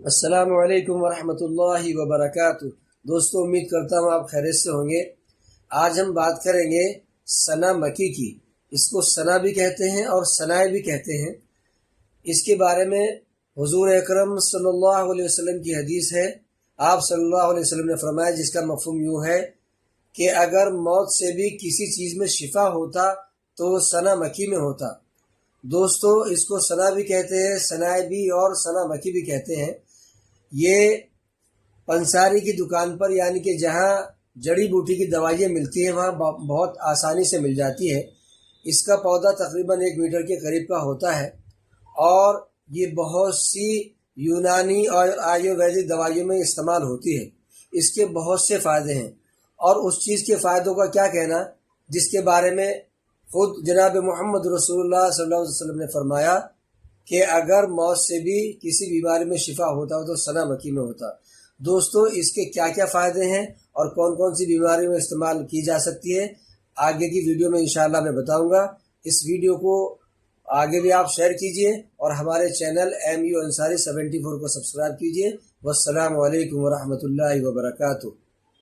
السلام علیکم ورحمۃ اللہ وبرکاتہ۔ دوستو، امید کرتا ہوں آپ خیریت سے ہوں گے۔ آج ہم بات کریں گے ثنا مکی کی۔ اس کو ثنا بھی کہتے ہیں اور ثنائے بھی کہتے ہیں۔ اس کے بارے میں حضور اکرم صلی اللہ علیہ وسلم کی حدیث ہے۔ آپ صلی اللہ علیہ وسلم نے فرمایا، جس کا مفہوم یوں ہے کہ اگر موت سے بھی کسی چیز میں شفا ہوتا تو وہ ثنا مکی میں ہوتا۔ دوستو، اس کو ثنا بھی کہتے ہیں، ثنائے بھی اور ثنا مکی بھی کہتے ہیں۔ یہ پنساری کی دکان پر، یعنی کہ جہاں جڑی بوٹی کی دوائیاں ملتی ہیں، وہاں بہت آسانی سے مل جاتی ہے۔ اس کا پودا تقریباً 1 میٹر کے قریب کا ہوتا ہے اور یہ بہت سی یونانی اور آیورویدک دوائیوں میں استعمال ہوتی ہے۔ اس کے بہت سے فائدے ہیں، اور اس چیز کے فائدوں کا کیا کہنا جس کے بارے میں خود جناب محمد رسول اللہ صلی اللہ علیہ وسلم نے فرمایا کہ اگر موت سے بھی کسی بیماری میں شفا ہوتا ہو تو ثنا مکی میں ہوتا۔ دوستو، اس کے کیا کیا فائدے ہیں اور کون کون سی بیماری میں استعمال کی جا سکتی ہے، آگے کی ویڈیو میں انشاءاللہ میں بتاؤں گا۔ اس ویڈیو کو آگے بھی آپ شیئر کیجئے اور ہمارے چینل MU انصاری 74 کو سبسکرائب کیجئے۔ والسلام علیکم ورحمۃ اللہ وبرکاتہ۔